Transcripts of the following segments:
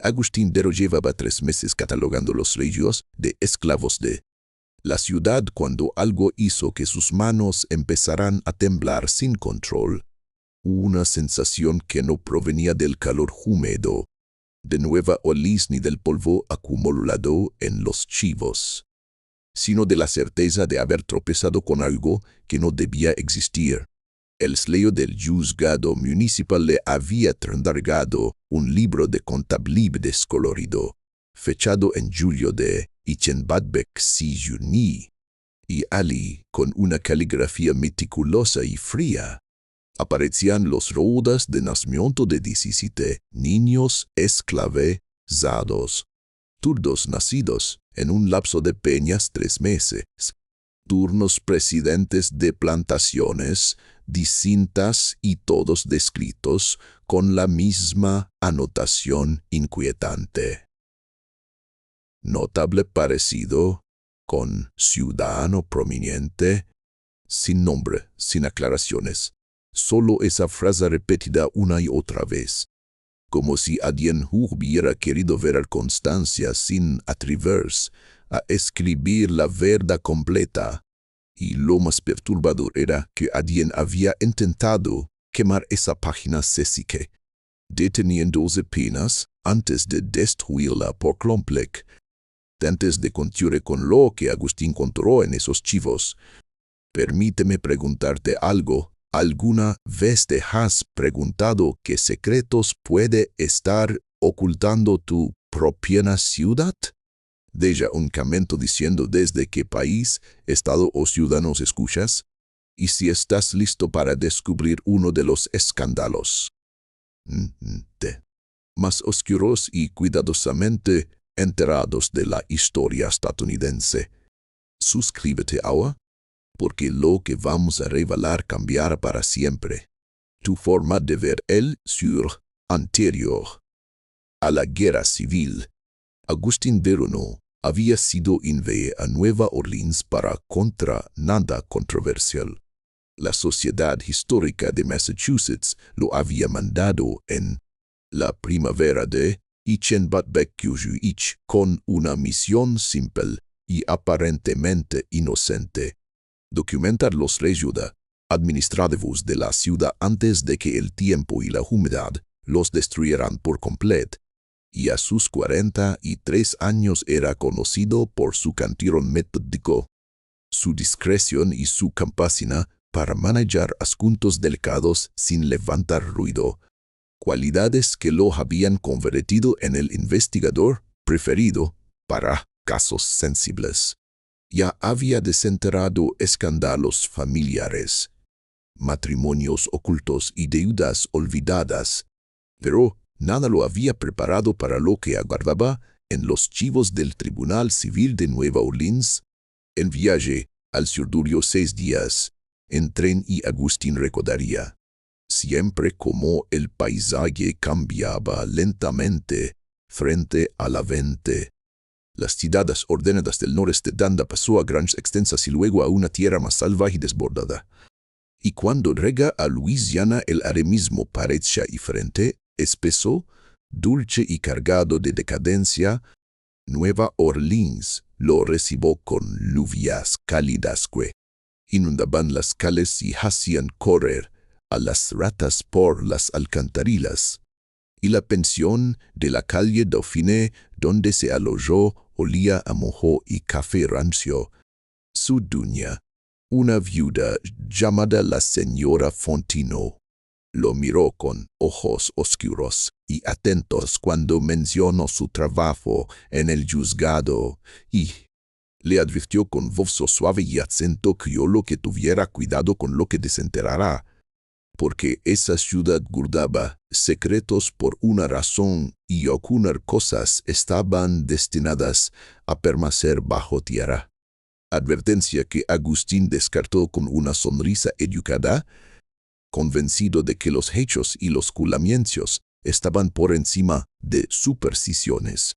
Agustín Dero llevaba 3 meses catalogando los reyes de esclavos de la ciudad cuando algo hizo que sus manos empezaran a temblar sin control. Una sensación que no provenía del calor húmedo de Nueva Orleans ni del polvo acumulado en los chivos, sino de la certeza de haber tropezado con algo que no debía existir. El sello del juzgado municipal le había entregado un libro de contabilidad descolorido, fechado en julio de Ichenbadbek Siyuni, y allí, con una caligrafía meticulosa y fría, aparecían los rodas de nacimiento de 17 niños esclavizados, todos nacidos en un lapso de apenas 3 meses. Turnos presidentes de plantaciones distintas y todos descritos con la misma anotación inquietante. Notable parecido con ciudadano prominente, sin nombre, sin aclaraciones. Solo esa frase repetida una y otra vez, como si alguien hubiera querido ver a Constancia sin atreverse a escribir la verdad completa. Y lo más perturbador era que alguien había intentado quemar esa página césica, deteniéndose apenas antes de destruirla por completo. Antes de continuar con lo que Agustín encontró en esos chivos, permíteme preguntarte algo. ¿Alguna vez te has preguntado qué secretos puede estar ocultando tu propia ciudad? Deja un comentario diciendo desde qué país, estado o ciudad nos escuchas, y si estás listo para descubrir uno de los escándalos más oscuros y cuidadosamente enterados de la historia estadounidense. Suscríbete ahora, porque lo que vamos a revelar cambiará para siempre tu forma de ver el sur anterior a la guerra civil. Agustín Dero no había sido enviado a Nueva Orleans para contra nada controversial. La Sociedad Histórica de Massachusetts lo había mandado en la primavera de Ichenbadbek con una misión simple y aparentemente inocente: documentar los resultados administrativos de la ciudad antes de que el tiempo y la humedad los destruyeran por completo. Y a sus 43 años era conocido por su cantirón metódico, su discreción y su capacidad para manejar asuntos delicados sin levantar ruido, cualidades que lo habían convertido en el investigador preferido para casos sensibles. Ya había desenterrado escándalos familiares, matrimonios ocultos y deudas olvidadas, pero nada lo había preparado para lo que aguardaba en los chivos del Tribunal Civil de Nueva Orleans. En viaje al sur duró 6 días, en tren, y Agustín recordaría siempre cómo el paisaje cambiaba lentamente frente a la vente. Las ciudades ordenadas del noreste Danda pasó a grandes extensas y luego a una tierra más salvaje y desbordada. Y cuando llega a Luisiana, el aire mismo parecía diferente, espeso, dulce y cargado de decadencia. Nueva Orleans lo recibió con lluvias cálidas que inundaban las calles y hacían correr a las ratas por las alcantarillas. Y la pensión de la calle Dauphine, donde se alojó, olía a mojo y café rancio. Su dueña, una viuda llamada la señora Fontino, lo miró con ojos oscuros y atentos cuando mencionó su trabajo en el juzgado, y le advirtió con voz suave y acento criollo que tuviera cuidado con lo que desenterrara, porque esa ciudad guardaba secretos por una razón, y algunas cosas estaban destinadas a permanecer bajo tierra. Advertencia que Agustín descartó con una sonrisa educada, convencido de que los hechos y los culamientos estaban por encima de supersticiones.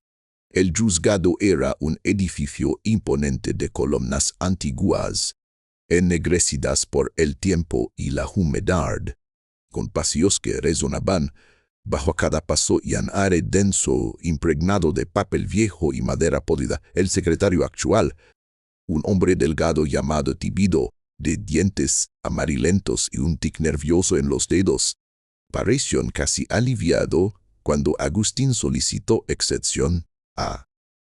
El juzgado era un edificio imponente de columnas antiguas, ennegrecidas por el tiempo y la humedad, con pasillos que resonaban Bajo cada paso y un aire denso, impregnado de papel viejo y madera podrida, el secretario actual, un hombre delgado llamado Tibido, de dientes amarillentos y un tic nervioso en los dedos, pareció casi aliviado cuando Agustín solicitó excepción a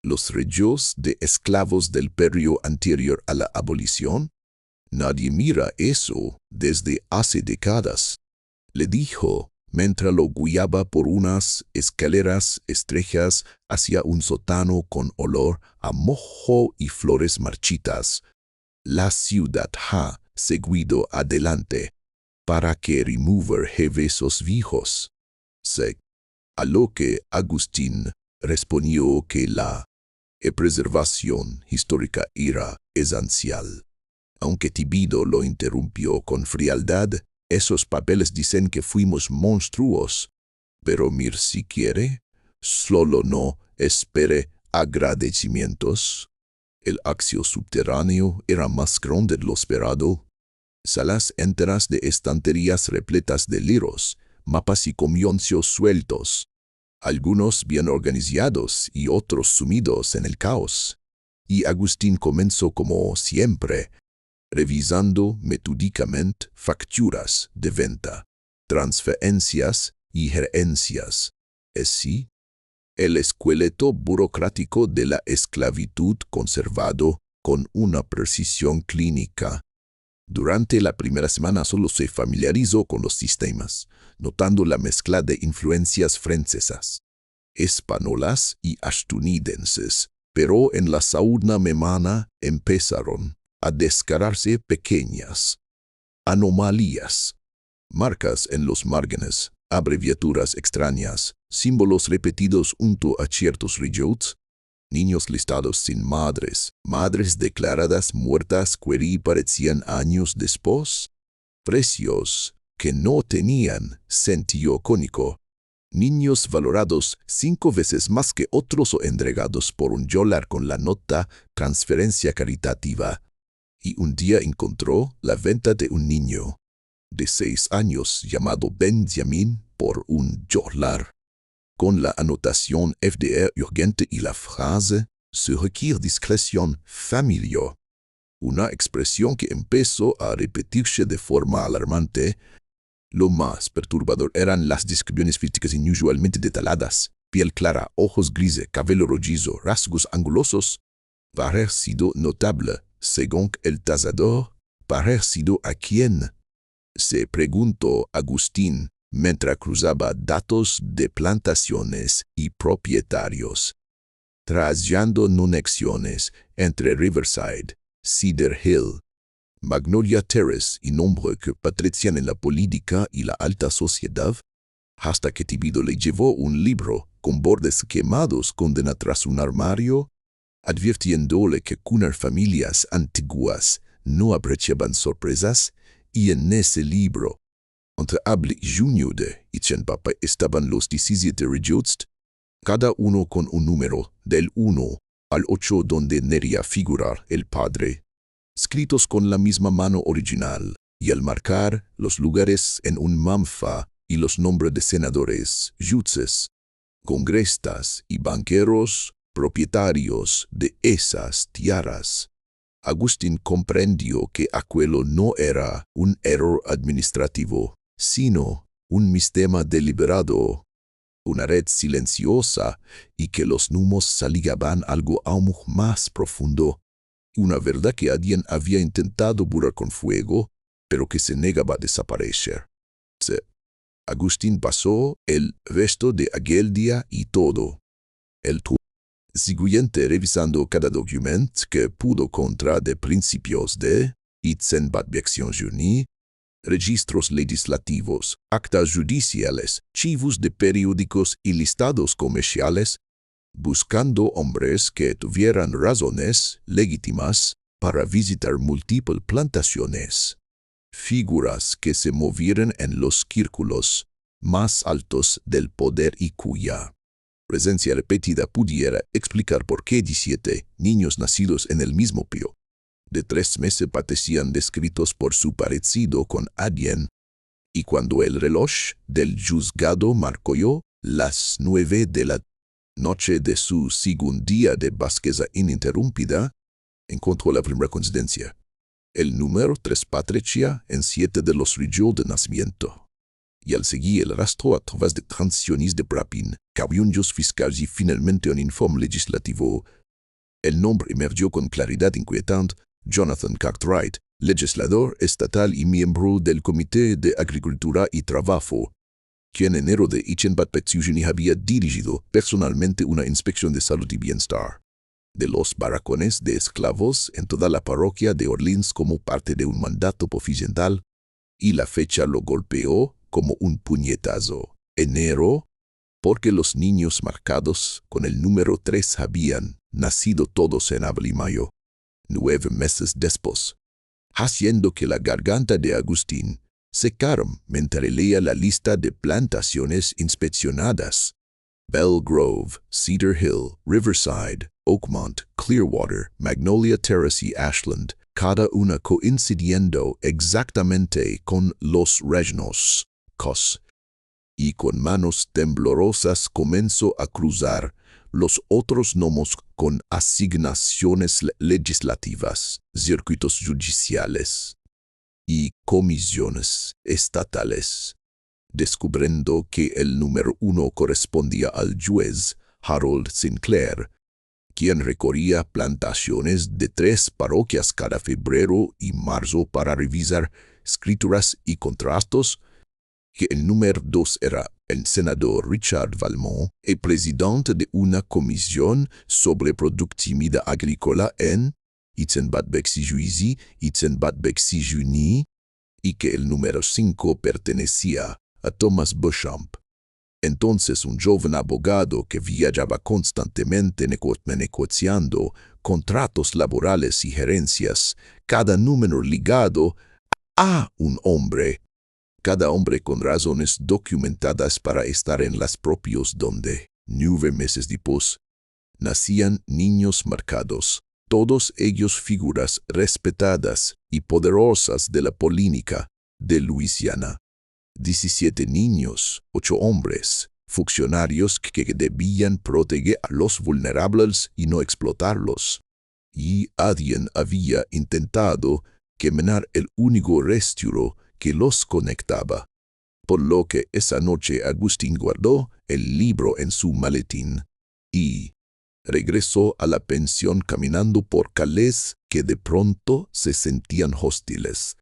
los reyes de esclavos del periodo anterior a la abolición. Nadie mira eso desde hace décadas, le dijo, mientras lo guiaba por unas escaleras estrechas hacia un sótano con olor a mojo y flores marchitas. La ciudad ha seguido adelante para que remover esos viejos. A lo que Agustín respondió que la preservación histórica era esencial. Aunque Tibido lo interrumpió con frialdad, esos papeles dicen que fuimos monstruos. Pero mir si quiere, solo no espere agradecimientos. El accio subterráneo era más grande de lo esperado. Salas enteras de estanterías repletas de libros, mapas y comienzos sueltos, algunos bien organizados y otros sumidos en el caos. Y Agustín comenzó como siempre, revisando metódicamente facturas de venta, transferencias y gerencias. Es sí, el esqueleto burocrático de la esclavitud conservado con una precisión clínica. Durante la primera semana solo se familiarizó con los sistemas, notando la mezcla de influencias francesas, españolas y estadounidenses, pero en la segunda semana empezaron a descargarse pequeñas anomalías, marcas en los márgenes, abreviaturas extrañas, símbolos repetidos junto a ciertos reyes, niños listados sin madres, madres declaradas muertas que parecían años después, precios que no tenían sentido cónico, niños valorados 5 veces más que otros o entregados por $1 con la nota transferencia caritativa. Y un día encontró la venta de un niño de 6 años llamado Benjamin por $1, con la anotación FDR urgente y la frase «Se requiere discreción familiar». Una expresión que empezó a repetirse de forma alarmante. Lo más perturbador eran las descripciones físicas inusualmente detalladas: piel clara, ojos grises, cabello rojizo, rasgos angulosos. Parecer sido notable, según el tasador, parecer sido a quién, se preguntó Agustín, mientras cruzaba datos de plantaciones y propietarios, trazando conexiones entre Riverside, Cedar Hill, Magnolia Terrace y nombres que patrician en la política y la alta sociedad, hasta que Tibido le llevó un libro con bordes quemados condenado tras un armario, advirtiéndole que con familias antiguas no apreciaban sorpresas, y en ese libro, entre abril y junio de Ichenpapa estaban los 17 reyes, cada uno con un número del 1 al 8 donde debería figurar el padre, escritos con la misma mano original, y al marcar los lugares en un manfa y los nombres de senadores, jueces, congresistas y banqueros propietarios de esas tierras, Agustín comprendió que aquello no era un error administrativo, sino un sistema deliberado, una red silenciosa, y que los números salían algo aún más profundo, una verdad que alguien había intentado borrar con fuego, pero que se negaba a desaparecer. Agustín pasó el resto de aquel día y todo el siguiente revisando cada documento que pudo contra de principios de Itzenbatbección-Juni, registros legislativos, actas judiciales, archivos de periódicos y listados comerciales, buscando hombres que tuvieran razones legítimas para visitar múltiples plantaciones, figuras que se movieran en los círculos más altos del poder y cuya presencia repetida pudiera explicar por qué 17 niños nacidos en el mismo pío de 3 meses parecían descritos por su parecido con alguien, Y cuando el reloj del juzgado marcó las 9 de la noche de su segundo día de búsqueda ininterrumpida, encontró la primera coincidencia. El número 3 Patricia en 7 de los ríos de nacimiento. Y al seguir el rastro a través de transiciones de Brapin, cabillos fiscales y finalmente un informe legislativo, el nombre emergió con claridad inquietante: Jonathan Cartwright, legislador estatal y miembro del Comité de Agricultura y Trabajo, quien en enero de Ichenbat Petsushini había dirigido personalmente una inspección de salud y bienestar de los barracones de esclavos en toda la parroquia de Orleans como parte de un mandato oficial, y la fecha lo golpeó como un puñetazo. Enero, porque los niños marcados con el número 3 habían nacido todos en abril y mayo, 9 meses después, haciendo que la garganta de Agustín secara mientras leía la lista de plantaciones inspeccionadas: Bell Grove, Cedar Hill, Riverside, Oakmont, Clearwater, Magnolia Terrace y Ashland, cada una coincidiendo exactamente con los rellenos, y con manos temblorosas comenzó a cruzar los otros nomos con asignaciones legislativas, circuitos judiciales y comisiones estatales, descubriendo que el número 1 correspondía al juez Harold Sinclair, quien recorría plantaciones de 3 parroquias cada febrero y marzo para revisar escrituras y contrastos, que el número 2 era el senador Richard Valmont, el presidente de una comisión sobre productividad agrícola en Itzenbad-Bexy-Juizy, Itzenbad-Bexy-Juni, y que el número 5 pertenecía a Thomas Beauchamp, entonces un joven abogado que viajaba constantemente negociando contratos laborales y gerencias, cada número ligado a un hombre, cada hombre con razones documentadas para estar en las propios donde, 9 meses después, nacían niños marcados, todos ellos figuras respetadas y poderosas de la política de Luisiana. 17 niños, 8 hombres, funcionarios que debían proteger a los vulnerables y no explotarlos. Y alguien había intentado quemar el único rastro que los conectaba, por lo que esa noche Agustín guardó el libro en su maletín y regresó a la pensión caminando por calles que de pronto se sentían hostiles,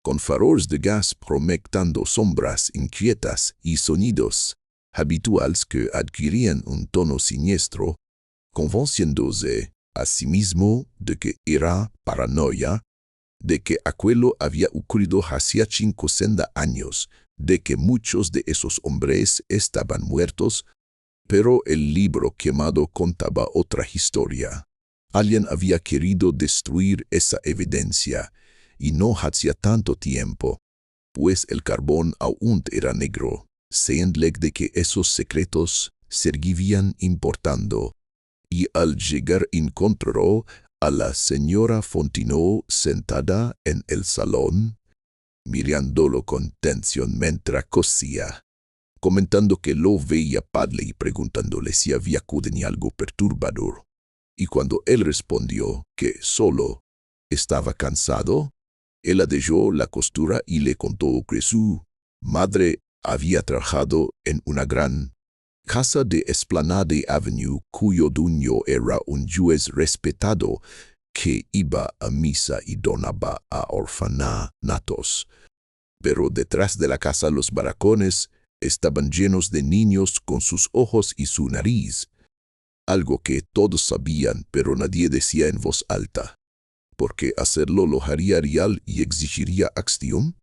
con faroles de gas proyectando sombras inquietas y sonidos habituales que adquirían un tono siniestro, convenciéndose a sí mismo de que era paranoia, de que aquello había ocurrido hacía 50 años, de que muchos de esos hombres estaban muertos, pero el libro quemado contaba otra historia. Alguien había querido destruir esa evidencia, y no hacía tanto tiempo, pues el carbón aún era negro, señal de que esos secretos seguían importando, y al llegar encontró a la señora Fontenot sentada en el salón, mirándolo con tensión mientras cosía, comentando que lo veía padre y preguntándole si había acudido algo perturbador. Y cuando él respondió que solo estaba cansado, ella dejó la costura y le contó que su madre había trabajado en una gran casa de Esplanade Avenue cuyo dueño era un juez respetado que iba a misa y donaba a orfanatos. Pero detrás de la casa los barracones estaban llenos de niños con sus ojos y su nariz, algo que todos sabían pero nadie decía en voz alta, porque hacerlo lo haría real y exigiría acción,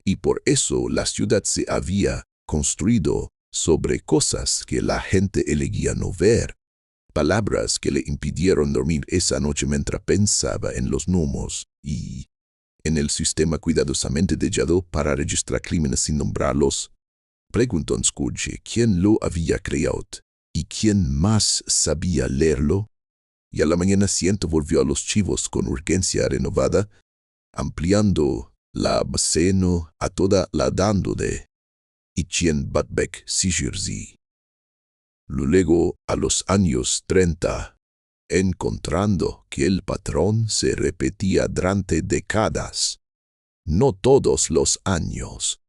y por eso la ciudad se había construido sobre cosas que la gente elegía no ver, palabras que le impidieron dormir esa noche mientras pensaba en los gnomos y en el sistema cuidadosamente detallado para registrar crímenes sin nombrarlos. Preguntó Scrooge quién lo había creado y quién más sabía leerlo, y a la mañana siguiente volvió a los chivos con urgencia renovada, ampliando la seno a toda la dando de Ichien Batbek Sijirzi. Luego, a los años 30, encontrando que el patrón se repetía durante décadas, no todos los años,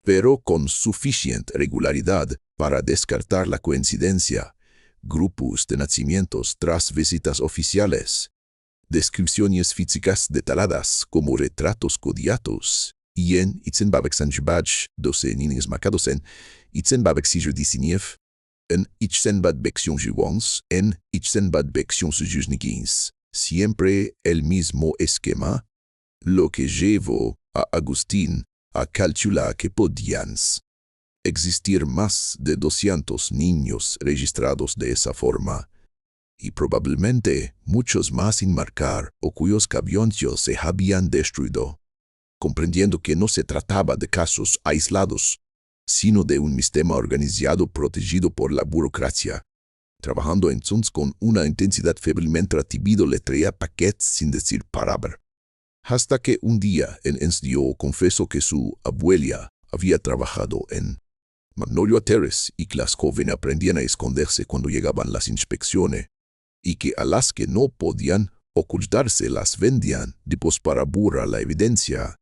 pero con suficiente regularidad para descartar la coincidencia, grupos de nacimientos tras visitas oficiales, descripciones físicas detalladas como retratos codiatos, y en Itzenbabek Sanjbaj 12 niños marcados en Itzenbabek Sijir 19, en Itzenbabek Sionjuwons, en Itzenbabek Sionjusnikins. Siempre el mismo esquema, lo que llevó a Agustín a calcular que podían existir más de 200 niños registrados de esa forma, y probablemente muchos más sin marcar o cuyos cabellos se habían destruido, comprendiendo que no se trataba de casos aislados, sino de un sistema organizado protegido por la burocracia, trabajando entonces con una intensidad febrilmente recibido le traía paquetes sin decir palabra. Hasta que un día el encendió confesó que su abuela había trabajado en Magnolia Terrace y que las jóvenes aprendían a esconderse cuando llegaban las inspecciones, y que a las que no podían ocultarse las vendían después para borrar la evidencia,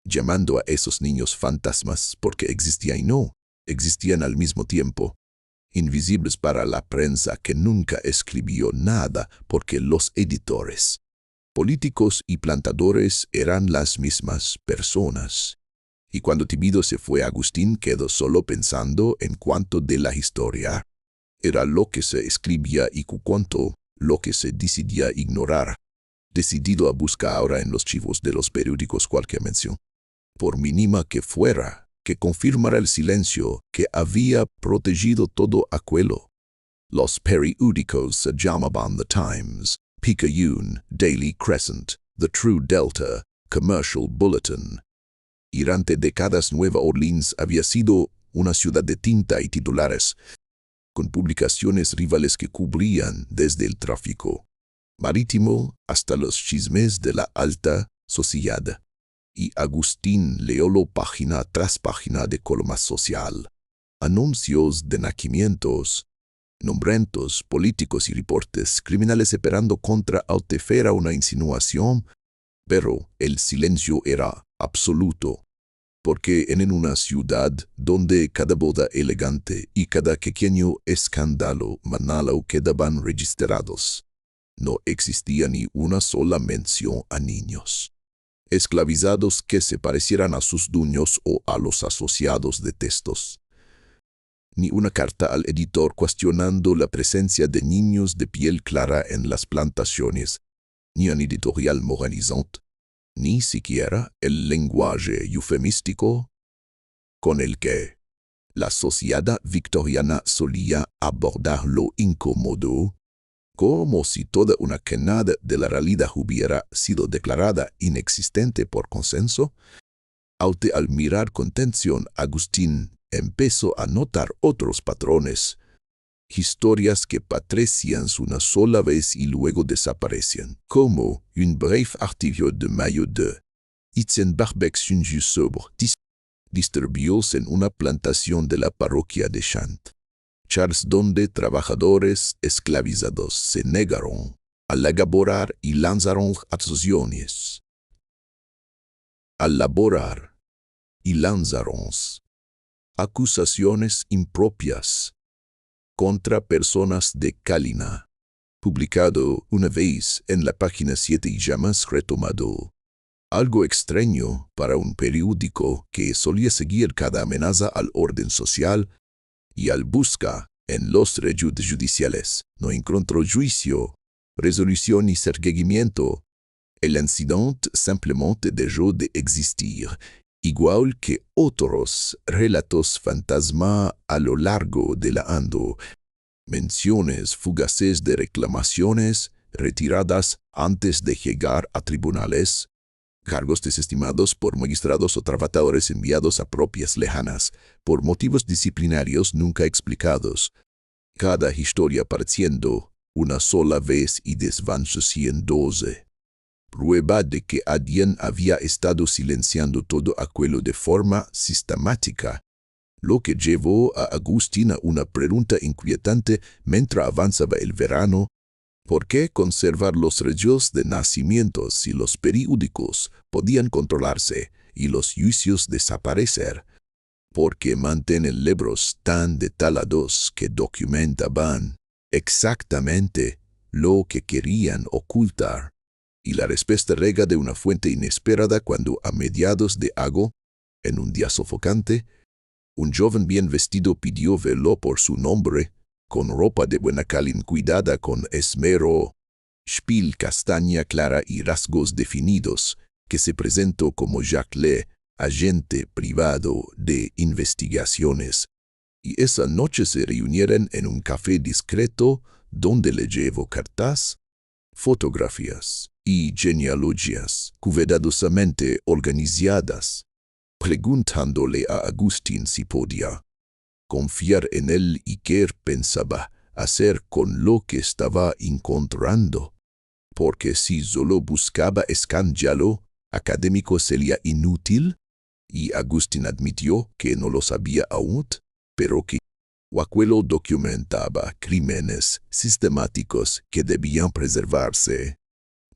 llamando a esos niños fantasmas porque existían y no existían al mismo tiempo, invisibles para la prensa que nunca escribió nada porque los editores, políticos y plantadores eran las mismas personas. Y cuando tímido se fue Agustín quedó solo pensando en cuanto de la historia era lo que se escribía y cuánto lo que se decidía ignorar, decidido a buscar ahora en los archivos de los periódicos cualquier mención, por mínima que fuera, que confirmara el silencio que había protegido todo aquello. Los periódicos se llamaban The Times, Picayune, Daily Crescent, The True Delta, Commercial Bulletin. Y durante décadas Nueva Orleans había sido una ciudad de tinta y titulares, con publicaciones rivales que cubrían desde el tráfico marítimo hasta los chismes de la alta sociedad. Y Agustín leólo página tras página de columna social, anuncios de nacimientos, nombramientos políticos y reportes criminales esperando contra Altefera una insinuación, pero el silencio era absoluto, porque en una ciudad donde cada boda elegante y cada pequeño escándalo manalo quedaban registrados, no existía ni una sola mención a niños esclavizados que se parecieran a sus dueños o a los asociados de textos, ni una carta al editor cuestionando la presencia de niños de piel clara en las plantaciones, ni un editorial moralizante, ni siquiera el lenguaje eufemístico con el que la sociedad victoriana solía abordar lo incómodo, como si toda una canada de la realidad hubiera sido declarada inexistente por consenso. Al mirar con tensión, Agustín empezó a notar otros patrones, historias que parecían una sola vez y luego desaparecían, como un breve artículo de mayo de Itzenbabek Sunju sobre disturbios en una plantación de la parroquia de Chant, Charles, donde trabajadores esclavizados se negaron a laborar y lanzaron acusaciones. Al laborar y lanzaron acusaciones impropias contra personas de Calina, publicado una vez en la página 7 y jamás retomado. Algo extraño para un periódico que solía seguir cada amenaza al orden social y al busca en los registros judiciales no encontró juicio, resolución ni seguimiento. El incidente simplemente dejó de existir, igual que otros relatos fantasma a lo largo de la ando, menciones fugaces de reclamaciones retiradas antes de llegar a tribunales, cargos desestimados por magistrados o trabajadores enviados a propias lejanas por motivos disciplinarios nunca explicados, cada historia apareciendo una sola vez y desvaneciéndose. prueba de que alguien había estado silenciando todo aquello de forma sistemática, lo que llevó a Agustín a una pregunta inquietante mientras avanzaba el verano: ¿por qué conservar los registros de nacimientos si los periódicos podían controlarse y los juicios desaparecer? ¿Por qué mantener libros tan detallados que documentaban exactamente lo que querían ocultar? Y la respuesta llega de una fuente inesperada cuando, a mediados de agosto, en un día sofocante, un joven bien vestido pidió verlo por su nombre, con ropa de buena calidad cuidada con esmero, piel castaña clara y rasgos definidos, que se presentó como Jacques Le, agente privado de investigaciones. Y esa noche se reunieron en un café discreto donde le llevó cartas, fotografías y genealogías cuidadosamente organizadas, preguntándole a Agustín si podía confiar en él y qué pensaba hacer con lo que estaba encontrando, porque si solo buscaba escándalo académico sería inútil, y Agustín admitió que no lo sabía aún, pero que aquello documentaba crímenes sistemáticos que debían preservarse.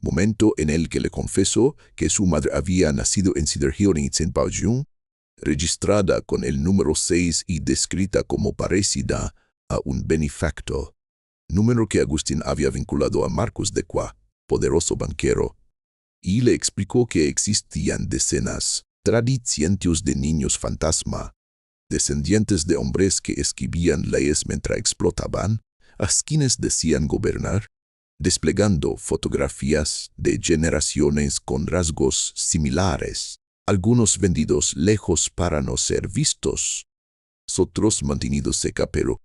Momento en el que le confesó que su madre había nacido en Saint-Paulin, registrada con el número 6 y descrita como parecida a un benefactor, número que Agustín había vinculado a Marcos de Qua, poderoso banquero, y le explicó que existían decenas, cientos de niños fantasma, descendientes de hombres que escribían leyes mientras explotaban a quienes decían gobernar, desplegando fotografías de generaciones con rasgos similares, algunos vendidos lejos para no ser vistos, otros mantenidos cerca, pero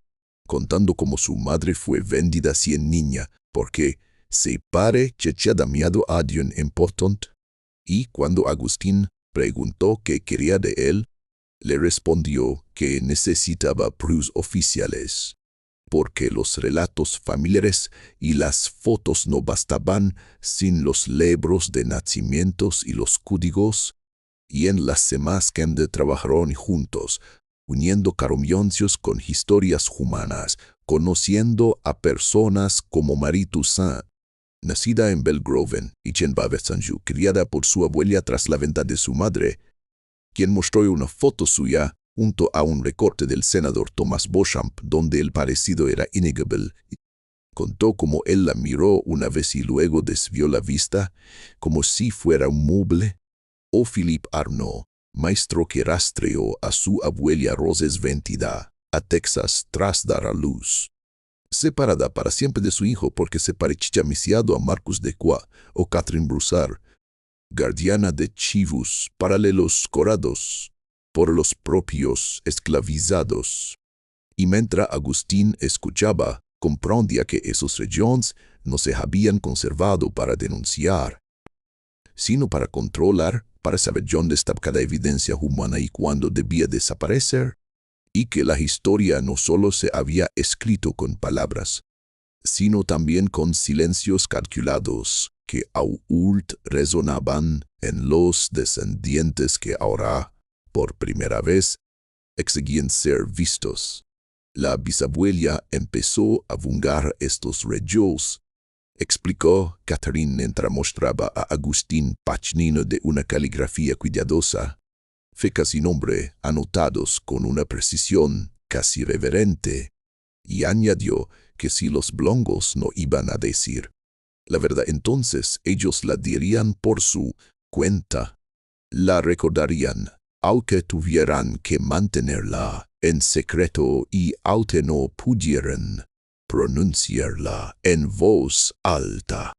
contando cómo su madre fue vendida siendo niña porque se pare que tenía miedo a alguien importante. Y cuando Agustín preguntó qué quería de él, le respondió que necesitaba pruebas oficiales, porque los relatos familiares y las fotos no bastaban sin los libros de nacimientos y los códigos, y en las semanas que trabajaron juntos, uniendo caromioncios con historias humanas, conociendo a personas como Marie Toussaint, nacida en Belgroven y Saint-Sanju, criada por su abuela tras la venta de su madre, quien mostró una foto suya junto a un recorte del senador Thomas Beauchamp donde el parecido era innegable. Contó cómo él la miró una vez y luego desvió la vista, como si fuera un mueble, o Philippe Arnaud, maestro que rastreó a su abuela Roses vendida a Texas tras dar a luz, separada para siempre de su hijo porque se parecía demasiado a Marcos de Qua o Catherine Broussard, guardiana de chivos paralelos corados por los propios esclavizados. Y mientras Agustín escuchaba, comprendía que esos regiones no se habían conservado para denunciar, sino para controlar, para saber dónde estaba cada evidencia humana y cuándo debía desaparecer, y que la historia no solo se había escrito con palabras, sino también con silencios calculados que aún resonaban en los descendientes que ahora, por primera vez, exigían ser vistos. La bisabuela empezó a vulgar estos registros, explicó Catherine mientras mostraba a Agustín páginas de una caligrafía cuidadosa, fechas y nombre anotados con una precisión casi reverente, y añadió que si los blongos no iban a decir la verdad, entonces ellos la dirían por su cuenta, la recordarían, aunque tuvieran que mantenerla en secreto y aunque no pudieran pronunciarla en voz alta,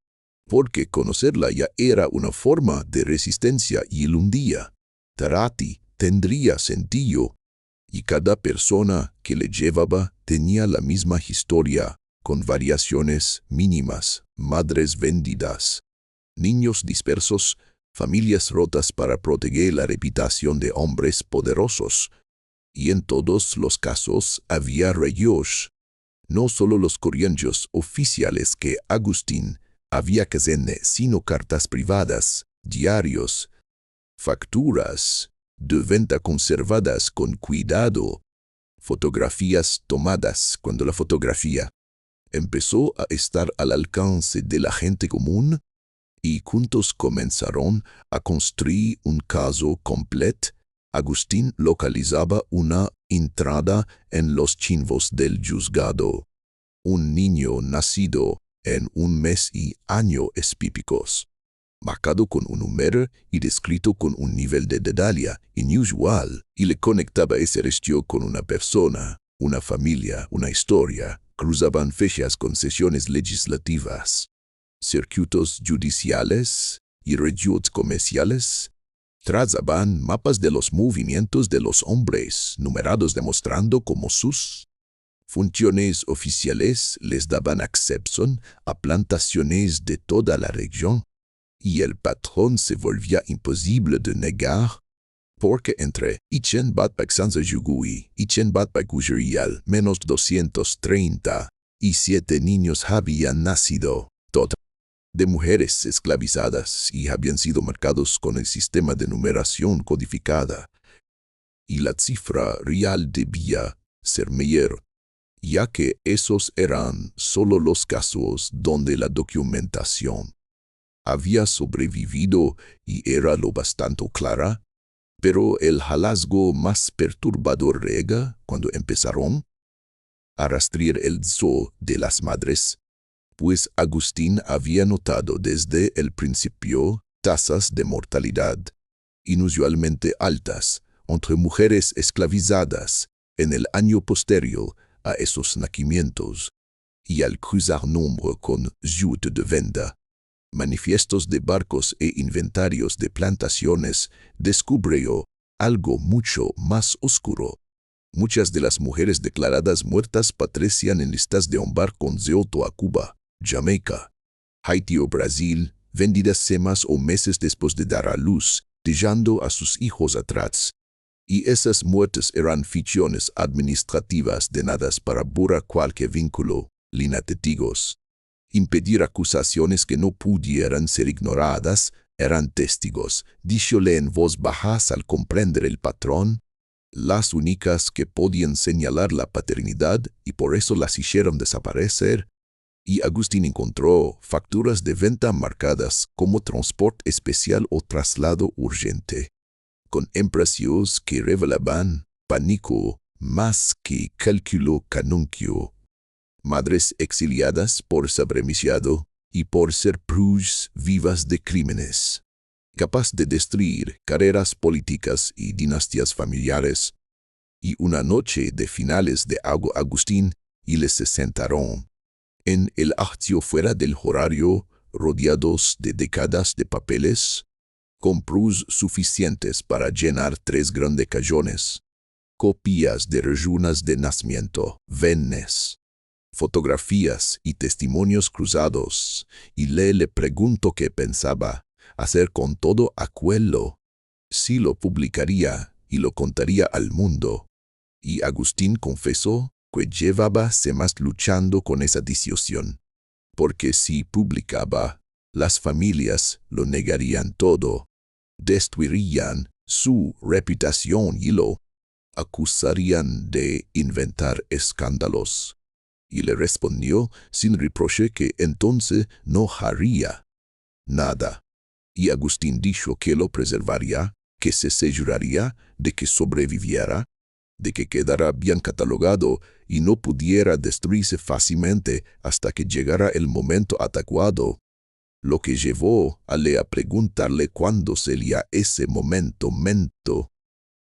porque conocerla ya era una forma de resistencia y un día Tarati tendría sentido, y cada persona que le llevaba tenía la misma historia, con variaciones mínimas: madres vendidas, niños dispersos, familias rotas para proteger la reputación de hombres poderosos. Y en todos los casos había reyes, no solo los corrientes oficiales que Agustín Había que hacer sino cartas privadas, diarios, facturas de venta conservadas con cuidado, fotografías tomadas cuando la fotografía empezó a estar al alcance de la gente común y juntos comenzaron a construir un caso completo. Agustín localizaba una entrada en los chivos del juzgado. Un niño nacido en un mes y año espípicos, marcado con un número y descrito con un nivel de detalle inusual, y le conectaba ese registro con una persona, una familia, una historia. Cruzaban fechas con sesiones legislativas, circuitos judiciales y regios comerciales. Trazaban mapas de los movimientos de los hombres, numerados demostrando cómo sus funciones oficiales les daban acceso a plantaciones de toda la región, y el patrón se volvía imposible de negar, porque entre Ichen Batpak Sanzayugui y Ichen Batpak Ujerial menos 237 niños habían nacido, todos de mujeres esclavizadas, y habían sido marcados con el sistema de numeración codificada, y la cifra real debía ser mayor, ya que esos eran solo los casos donde la documentación había sobrevivido y era lo bastante clara. Pero el hallazgo más perturbador llega cuando empezaron a rastrear el zoo de las madres, pues Agustín había notado desde el principio tasas de mortalidad inusualmente altas entre mujeres esclavizadas en el año posterior a esos nacimientos, y al cruzar nombre con yute de venda, manifiestos de barcos e inventarios de plantaciones, descubrió algo mucho más oscuro. Muchas de las mujeres declaradas muertas parecían en listas de embarque con Zeoto a Cuba, Jamaica, Haití o Brasil, vendidas semanas o meses después de dar a luz, dejando a sus hijos atrás. Y esas muertes eran ficciones administrativas denadas para borrar cualquier vínculo, línea de testigos. Impedir acusaciones que no pudieran ser ignoradas, eran testigos, díjole en voz baja al comprender el patrón, las únicas que podían señalar la paternidad, y por eso las hicieron desaparecer. Y Agustín encontró facturas de venta marcadas como transporte especial o traslado urgente, con impresiones que revelaban pánico más que cálculo canuncio. Madres exiliadas por sabremiciado y por ser pruebas vivas de crímenes, capaz de destruir carreras políticas y dinastías familiares. Y una noche de finales de Agustín y les se sentaron en el atrio fuera del horario, rodeados de décadas de papeles, con pruebas suficientes para llenar 3 grandes cajones, copias de rejunas de nacimiento, venes, fotografías y testimonios cruzados, y le preguntó qué pensaba hacer con todo aquello, si lo publicaría y lo contaría al mundo. Y Agustín confesó que llevaba semanas luchando con esa decisión, porque si publicaba, las familias lo negarían todo, destruirían su reputación y lo acusarían de inventar escándalos. Y le respondió sin reproche que entonces no haría nada. Y Agustín dijo que lo preservaría, que se aseguraría de que sobreviviera, de que quedara bien catalogado y no pudiera destruirse fácilmente hasta que llegara el momento adecuado, lo que llevó a preguntarle cuándo sería ese momento,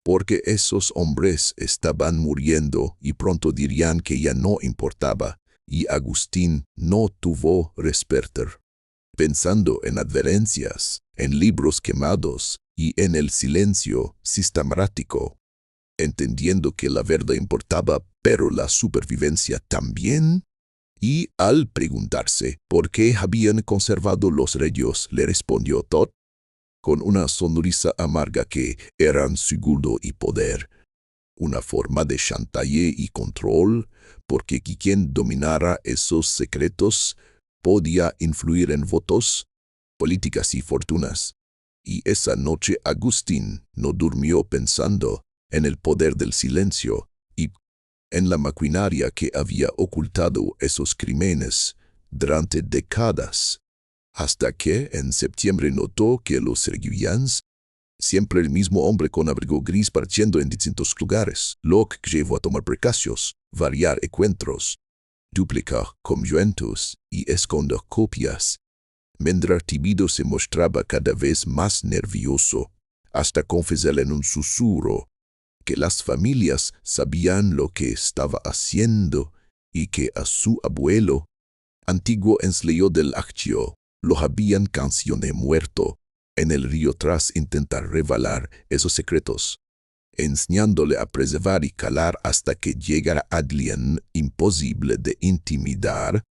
porque esos hombres estaban muriendo y pronto dirían que ya no importaba, y Agustín no tuvo respeto. Pensando en advertencias, en libros quemados y en el silencio sistemático, entendiendo que la verdad importaba, pero la supervivencia también, y al preguntarse por qué habían conservado los reyes, le respondió Todd, con una sonrisa amarga, que eran seguro y poder, una forma de chantaje y control, porque quien dominara esos secretos podía influir en votos, políticas y fortunas. Y esa noche Agustín no durmió pensando en el poder del silencio y en la maquinaria que había ocultado esos crímenes durante décadas, hasta que en septiembre notó que los seguían siempre el mismo hombre con abrigo gris partiendo en distintos lugares, lo que llevó a tomar precauciones, variar encuentros, duplicar conjuntos y esconder copias. Mientras Tímido se mostraba cada vez más nervioso, hasta confesar en un susurro que las familias sabían lo que estaba haciendo y que a su abuelo, antiguo ensleo del actio, lo habían cancionado muerto en el río tras intentar revelar esos secretos, enseñándole a preservar y calar hasta que llegara alguien imposible de intimidar,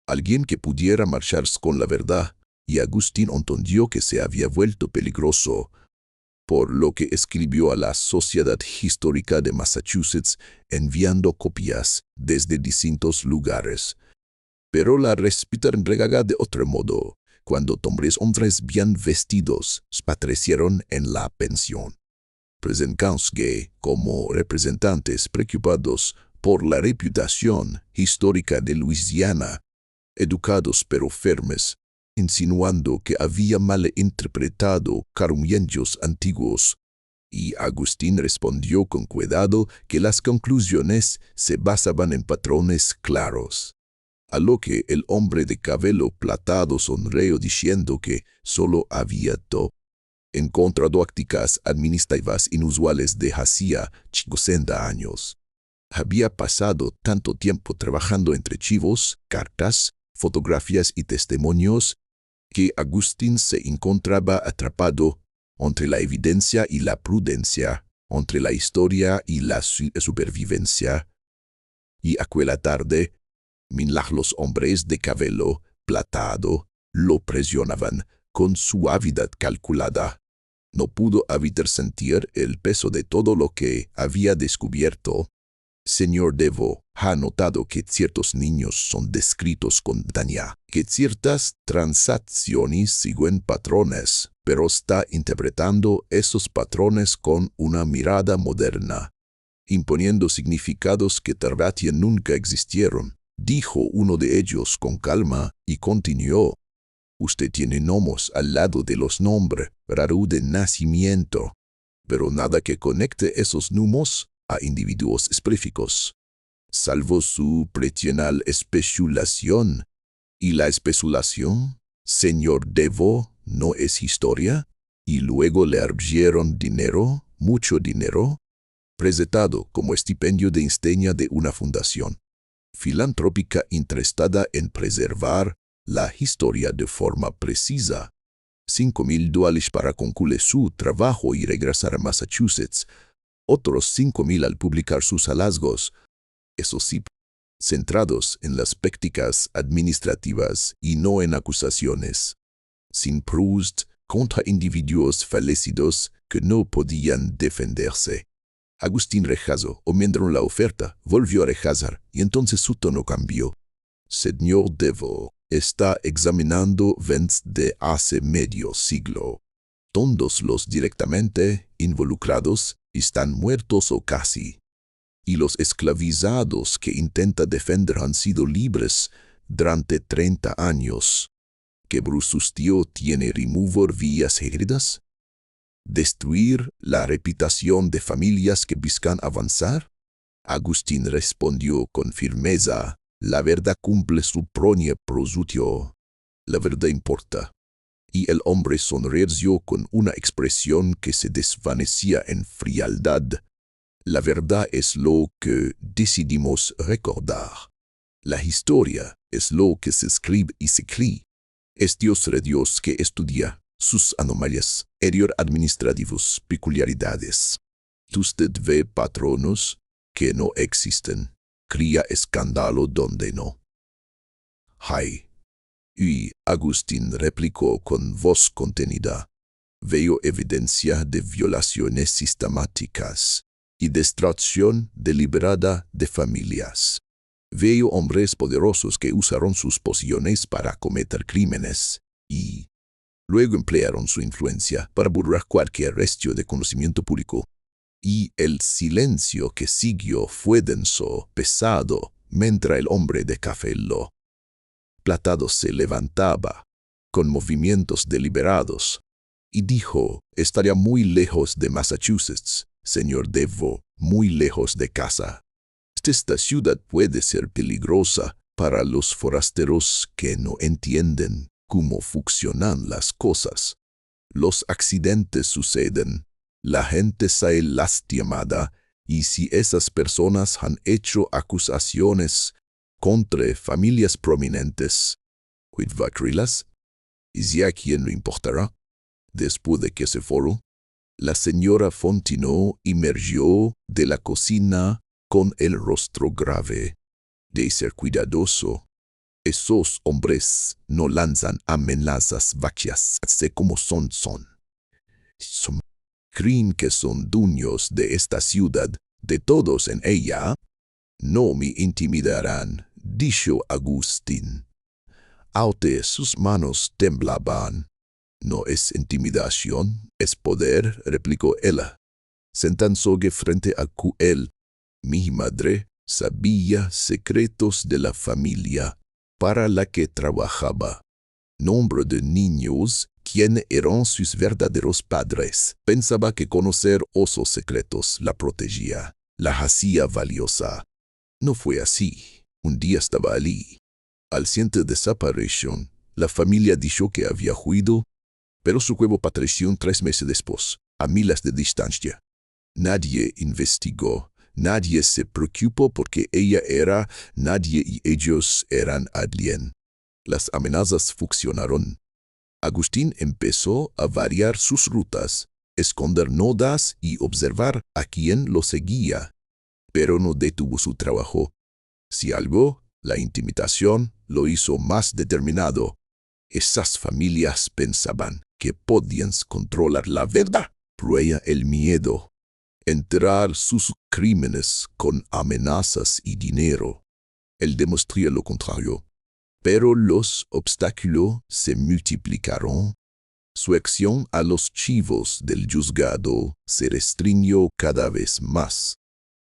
alguien que pudiera marcharse con la verdad, y Agustín entendió que se había vuelto peligroso, por lo que escribió a la Sociedad Histórica de Massachusetts enviando copias desde distintos lugares. Pero la respetaron regada de otro modo, cuando hombres bien vestidos aparecieron en la pensión, presentándose como representantes preocupados por la reputación histórica de Luisiana, educados pero firmes, insinuando que había malinterpretado carumillos antiguos, y Agustín respondió con cuidado que las conclusiones se basaban en patrones claros. A lo que el hombre de cabello platado sonrió diciendo que solo había encontrado tácticas administrativas inusuales de hacía 50 años. Había pasado tanto tiempo trabajando entre archivos, cartas, fotografías y testimonios, que Agustín se encontraba atrapado entre la evidencia y la prudencia, entre la historia y la supervivencia. Y aquella tarde, mientras los hombres de cabello platado lo presionaban con suavidad calculada, no pudo evitar sentir el peso de todo lo que había descubierto. Señor Devo ha notado que ciertos niños son descritos con daña, que ciertas transacciones siguen patrones, pero está interpretando esos patrones con una mirada moderna, imponiendo significados que tal vez nunca existieron. Dijo uno de ellos con calma y continuó: usted tiene gnomos al lado de los nombres raro de nacimiento, pero nada que conecte esos gnomos a individuos específicos, salvo su pretensional especulación. ¿Y la especulación, señor Devo, no es historia? Y luego le argieron dinero, mucho dinero, presentado como estipendio de insignia de una fundación filantrópica interesada en preservar la historia de forma precisa. $5,000 para concluir su trabajo y regresar a Massachusetts, otros 5,000 al publicar sus hallazgos, eso sí, centrados en las prácticas administrativas y no en acusaciones, sin pruebas contra individuos fallecidos que no podían defenderse. Agustín rechazó, omiendo la oferta, volvió a rechazar, y entonces su tono cambió. Señor Devo está examinando eventos de hace medio siglo. Todos los directamente involucrados están muertos o casi, y los esclavizados que intenta defender han sido libres durante 30 años. ¿Qué Brusustío tiene remover vías heridas? ¿Destruir la reputación de familias que buscan avanzar? Agustín respondió con firmeza: la verdad cumple su propósito. La verdad importa. Y el hombre sonrió con una expresión que se desvanecía en frialdad. La verdad es lo que decidimos recordar. La historia es lo que se escribe y se cree. Es Dios de Dios que estudia sus anomalias, administrativos, peculiaridades. Usted ve patronos que no existen, cría escándalo donde no hay. Y Agustín replicó con voz contenida: veo evidencia de violaciones sistemáticas y destrucción deliberada de familias. Veo hombres poderosos que usaron sus posiciones para cometer crímenes y luego emplearon su influencia para borrar cualquier resto de conocimiento público. Y el silencio que siguió fue denso, pesado, mientras el hombre de café lo platado se levantaba, con movimientos deliberados, y dijo: «Estaría muy lejos de Massachusetts, señor Devo, muy lejos de casa. Esta ciudad puede ser peligrosa para los forasteros que no entienden cómo funcionan las cosas. Los accidentes suceden, la gente sale lastimada, y si esas personas han hecho acusaciones contra familias prominentes, ¿va a creerlas? ¿Y si a quién no importará?» Después de que se fueron, la señora Fontenot emergió de la cocina con el rostro grave. «De ser cuidadoso. Esos hombres no lanzan amenazas vacías, sé cómo son. Creen que son dueños de esta ciudad, de todos en ella. No me intimidarán», dijo Agustín. Aunque sus manos temblaban. «No es intimidación, es poder», replicó ella, sentándose frente a él. «Mi madre sabía secretos de la familia para la que trabajaba. Nombre de niños, quién eran sus verdaderos padres. Pensaba que conocer esos secretos la protegía, la hacía valiosa. No fue así. Un día estaba allí. Al siguiente desaparición, la familia dijo que había huido, pero su cuerpo apareció 3 meses después, a miles de distancia. Nadie investigó, nadie se preocupó porque ella era nadie y ellos eran alguien. Las amenazas funcionaron. Agustín empezó a variar sus rutas, esconder notas y observar a quién lo seguía, pero no detuvo su trabajo. Si algo, la intimidación lo hizo más determinado. Esas familias pensaban que podían controlar la verdad, prueba el miedo, enterrar sus crímenes con amenazas y dinero. Él demostró lo contrario, pero los obstáculos se multiplicaron. Su acción a los archivos del juzgado se restringió cada vez más.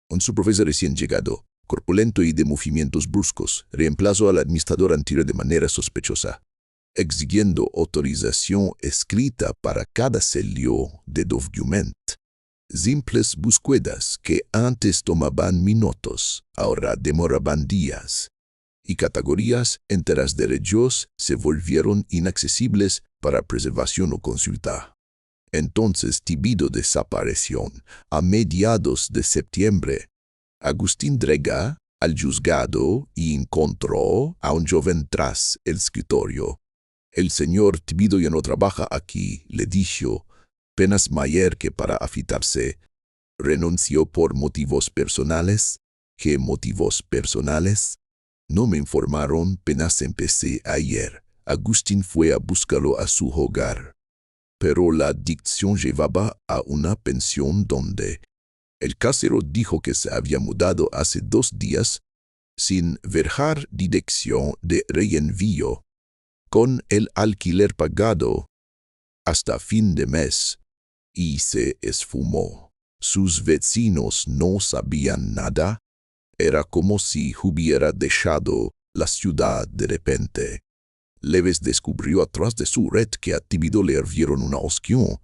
Un supervisor recién llegado, corpulento y de movimientos bruscos, reemplazó al administrador anterior de manera sospechosa, exigiendo autorización escrita para cada celio de documento. Simples búsquedas que antes tomaban minutos, ahora demoraban días, y categorías enteras de derechos se volvieron inaccesibles para preservación o consulta. Entonces Tibido desapareció a mediados de septiembre. Agustín llegó al juzgado y encontró a un joven tras el escritorio. «El señor Tibido ya no trabaja aquí», le dijo, penas mayor que para afeitarse. «Renunció por motivos personales». «¿Qué motivos personales?» «No me informaron, apenas empecé ayer». Agustín fue a buscarlo a su hogar, pero la dicción llevaba a una pensión donde el casero dijo que se había mudado hace 2 días sin dejar dirección de reenvío, con el alquiler pagado hasta fin de mes, y se esfumó. Sus vecinos no sabían nada. Era como si hubiera dejado la ciudad de repente. Leves descubrió atrás de su red que a Tibido le hirvieron una opción: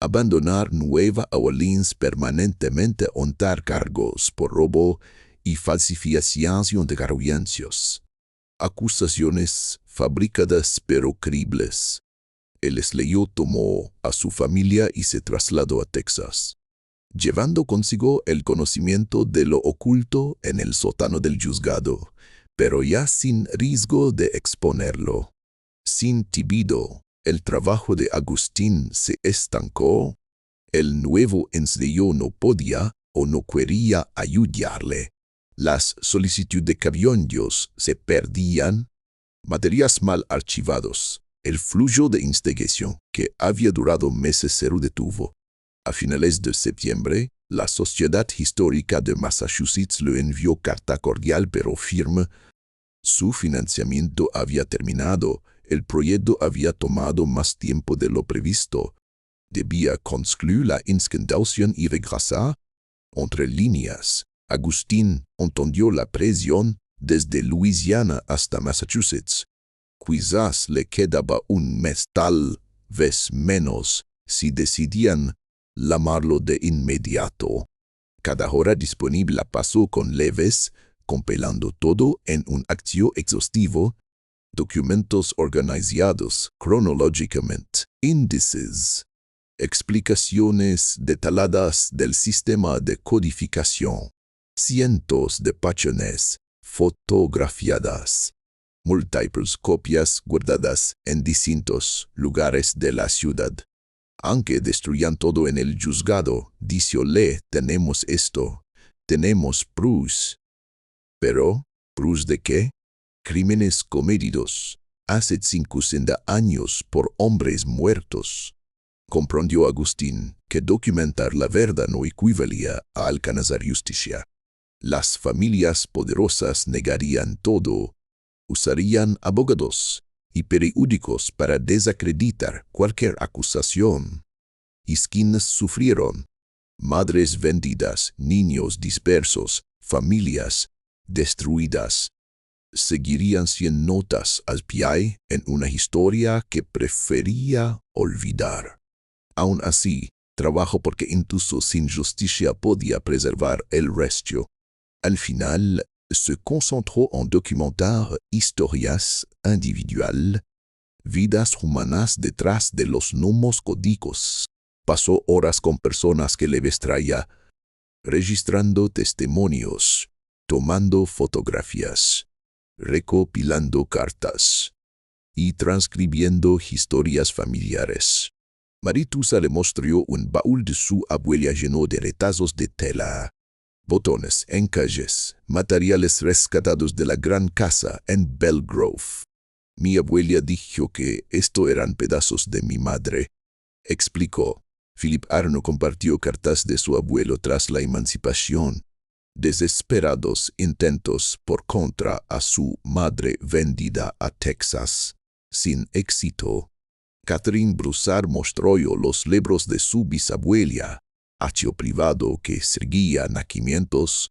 abandonar Nueva Orleans permanentemente, honrar cargos por robo y falsificación de gargancios. Acusaciones fabricadas pero creíbles. El esleo tomó a su familia y se trasladó a Texas, llevando consigo el conocimiento de lo oculto en el sótano del juzgado, pero ya sin riesgo de exponerlo. Sin Tibido, el trabajo de Agustín se estancó. El nuevo ensleo no podía o no quería ayudarle. Las solicitudes de caballos se perdían, materias mal archivados. El flujo de investigación, que había durado meses, se detuvo. A finales de septiembre, La Sociedad Histórica de Massachusetts le envió carta cordial pero firme. Su financiamiento había terminado. El proyecto había tomado más tiempo de lo previsto. Debía concluir la inscripción y regresar. Entre líneas, Agustín entendió la presión desde Luisiana hasta Massachusetts. Quizás le quedaba un mes, tal vez menos, si decidían llamarlo de inmediato. Cada hora disponible la pasó con Leves, compilando todo en un acto exhaustivo, documentos organizados cronológicamente, índices, explicaciones detalladas del sistema de codificación, cientos de páginas fotografiadas, múltiples copias guardadas en distintos lugares de la ciudad. Aunque destruyan todo en el juzgado, díciole, tenemos esto, tenemos pruebas. Pero, ¿pruebas de qué? Crímenes cometidos hace 50 años por hombres muertos. Comprendió Agustín que documentar la verdad no equivalía a alcanzar justicia. Las familias poderosas negarían todo, usarían abogados y periódicos para desacreditar cualquier acusación. ¿Y quiénes sufrieron? Madres vendidas, niños dispersos, familias destruidas. Seguirían 100 notas al pie en una historia que prefería olvidar. Aún así, trabajó porque incluso sin justicia podía preservar el resto. Al final, se concentró en documentar historias individuales, vidas humanas detrás de los números códicos. Pasó horas con personas que le traía, registrando testimonios, tomando fotografías, recopilando cartas y transcribiendo historias familiares. Maritusa le mostró un baúl de su abuela lleno de retazos de tela, botones, encajes, materiales rescatados de la gran casa en Belgrove. Mi abuela dijo que esto eran pedazos de mi madre, explicó. Philip Arno compartió cartas de su abuelo tras la emancipación. Desesperados intentos por contra a su madre vendida a Texas, sin éxito. Catherine Broussard mostró los libros de su bisabuela, archivo privado que seguía nacimientos,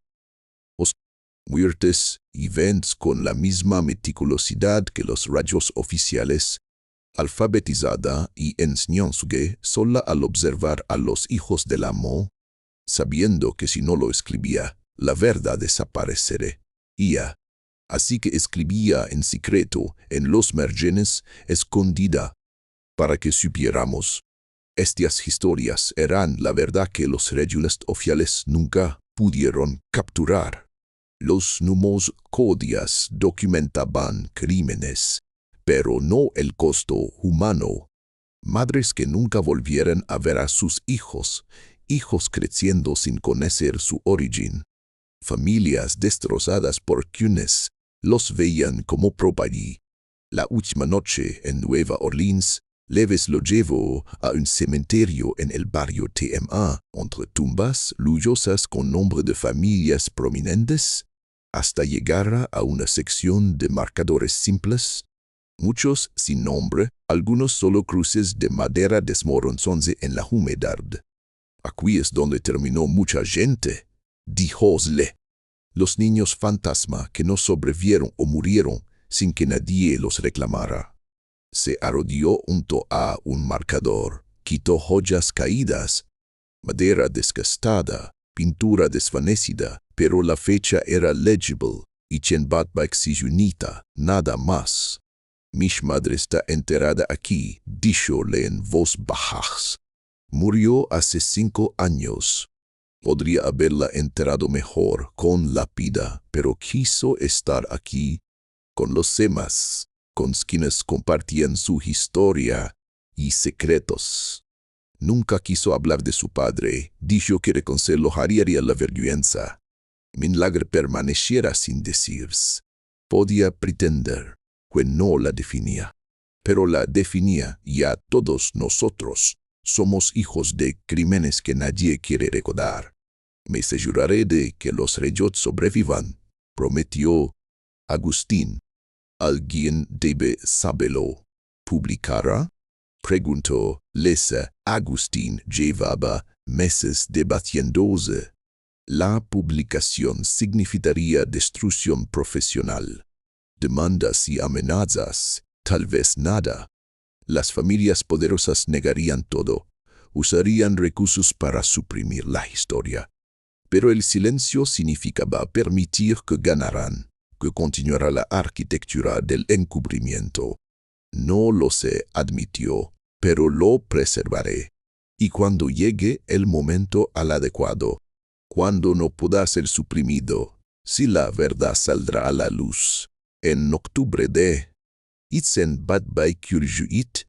muertes y eventos con la misma meticulosidad que los rayos oficiales, alfabetizada y enseñándose sola al observar a los hijos del amo, sabiendo que si no lo escribía, la verdad desaparecería. Así que escribía en secreto en los márgenes, escondida, para que supiéramos. Estas historias eran la verdad que los registros oficiales nunca pudieron capturar. Los números códigos documentaban crímenes, pero no el costo humano. Madres que nunca volvieran a ver a sus hijos creciendo sin conocer su origen. Familias destrozadas por quienes los veían como propiedad. La última noche en Nueva Orleans, Leves lo llevó a un cementerio en el barrio TMA, entre tumbas lujosas con nombre de familias prominentes, hasta llegar a una sección de marcadores simples, muchos sin nombre, algunos solo cruces de madera desmoronándose en la humedad. Aquí es donde terminó mucha gente, dijósle. Los niños fantasma que no sobrevivieron o murieron sin que nadie los reclamara. Se arrodilló junto a un marcador, quitó joyas caídas, madera desgastada, pintura desvanecida, pero la fecha era legible y Chenbatbaxiyunita, nada más. Mi madre está enterrada aquí, díjole en voz baja. Murió hace 5 años. Podría haberla enterrado mejor con lápida, pero quiso estar aquí con los demás, con quienes compartían su historia y secretos. Nunca quiso hablar de su padre, dijo que reconciliaría la vergüenza. Milagre permaneciera sin decirse. Podía pretender que no la definía, pero la definía y a todos nosotros. Somos hijos de crímenes que nadie quiere recordar. Me aseguraré de que los reyes sobrevivan, prometió Agustín. ¿Alguien debe saberlo? ¿Publicará? Preguntó Lesa. Agustín llevaba meses debatiéndose. La publicación significaría destrucción profesional. Demandas y amenazas, tal vez nada. Las familias poderosas negarían todo, usarían recursos para suprimir la historia. Pero el silencio significaba permitir que ganaran, que continuara la arquitectura del encubrimiento. No lo sé, admitió, pero lo preservaré. Y cuando llegue el momento al adecuado, cuando no pueda ser suprimido, si la verdad saldrá a la luz. En octubre de Itzenbad-by-Curjuit,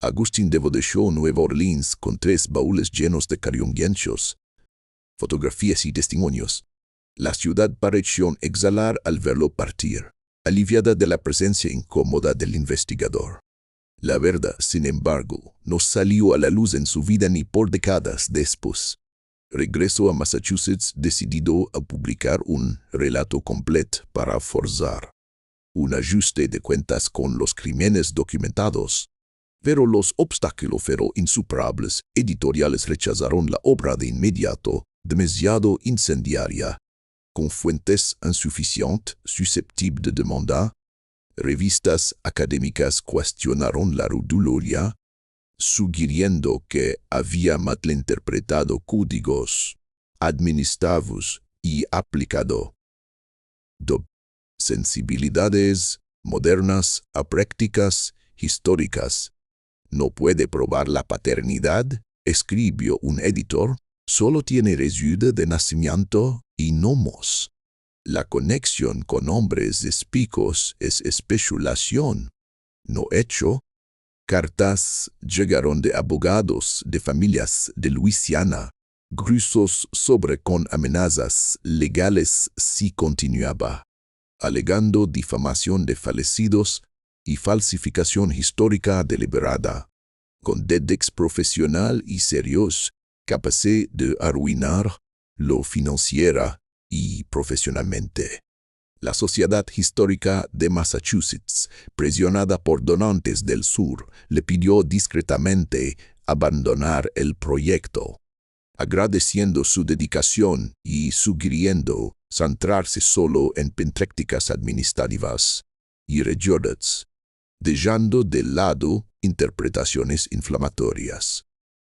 Agustín dejó Nueva Orleans con 3 baúles llenos de cariñosos, fotografías y testimonios. La ciudad pareció exhalar al verlo partir, aliviada de la presencia incómoda del investigador. La verdad, sin embargo, no salió a la luz en su vida ni por décadas después. Regresó a Massachusetts decidido a publicar un relato completo para forzar un ajuste de cuentas con los crímenes documentados. Pero los obstáculos fueron insuperables. Editoriales rechazaron la obra de inmediato, demasiado incendiaria, con fuentes insuficientes, susceptibles de demanda. Revistas académicas cuestionaron la rodularia, sugiriendo que había malinterpretado códigos administrativos y aplicado sensibilidades modernas a prácticas históricas. No puede probar la paternidad, escribió un editor, solo tiene residuo de nacimiento y nomos. La conexión con hombres espicos es especulación, no hecho. Cartas llegaron de abogados de familias de Luisiana, gruesos sobre con amenazas legales si continuaba, alegando difamación de fallecidos y falsificación histórica deliberada, con dedex profesional y serios, capaces de arruinar lo financiera y profesionalmente. La Sociedad Histórica de Massachusetts, presionada por donantes del sur, le pidió discretamente abandonar el proyecto, agradeciendo su dedicación y sugiriendo centrarse solo en prácticas administrativas y religiosas, dejando de lado interpretaciones inflamatorias.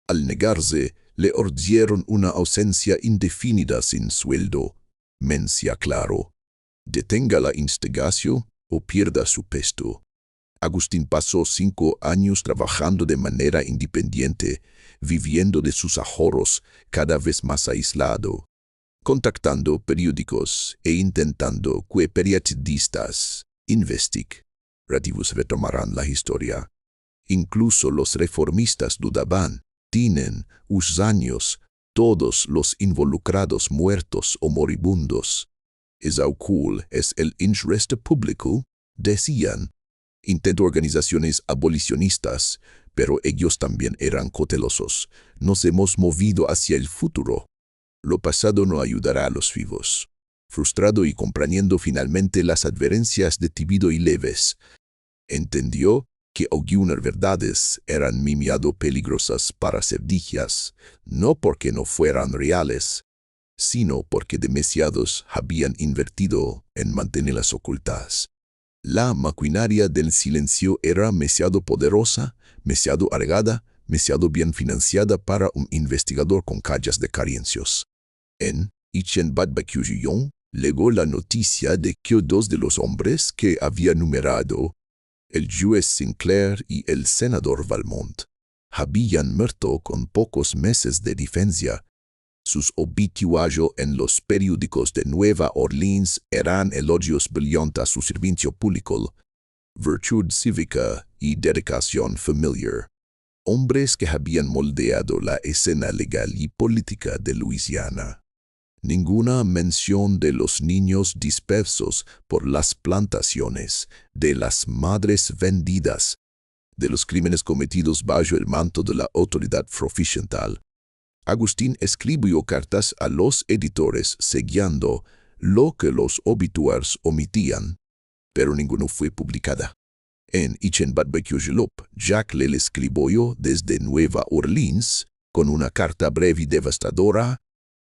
Al negarse, le ordenaron una ausencia indefinida sin sueldo. Mencia claro: detenga la instigación o pierda su puesto. Agustín pasó 5 años trabajando de manera independiente, viviendo de sus ahorros, cada vez más aislado, contactando periódicos e intentando que periodistas investigativos retomaran la historia. Incluso los reformistas dudaban. Tienen años todos los involucrados muertos o moribundos. Cool es el interés público, decían. Intentó organizaciones abolicionistas, pero ellos también eran cautelosos. Nos hemos movido hacia el futuro. Lo pasado no ayudará a los vivos. Frustrado y comprendiendo finalmente las advertencias de Tibido y Leves, entendió que algunas verdades eran demasiado peligrosas para ser dichas, no porque no fueran reales, sino porque demasiados habían invertido en mantenerlas ocultas. La maquinaria del silencio era demasiado poderosa, demasiado arregada, demasiado bien financiada para un investigador con calles de carencias. En Itzenbad-by-Curjuit llegó la noticia de que 2 de los hombres que había numerado, el juez Sinclair y el senador Valmont, habían muerto con pocos meses de diferencia. Sus obituarios en los periódicos de Nueva Orleans eran elogios brillantes a su servicio público, virtud cívica y dedicación familiar. Hombres que habían moldeado la escena legal y política de Luisiana. Ninguna mención de los niños dispersos por las plantaciones, de las madres vendidas, de los crímenes cometidos bajo el manto de la autoridad profesional. Agustín escribió cartas a los editores sellando lo que los obituarios omitían, pero ninguno fue publicada. En Ichenbatbekyojulop, Jacques le escribió desde Nueva Orleans con una carta breve y devastadora.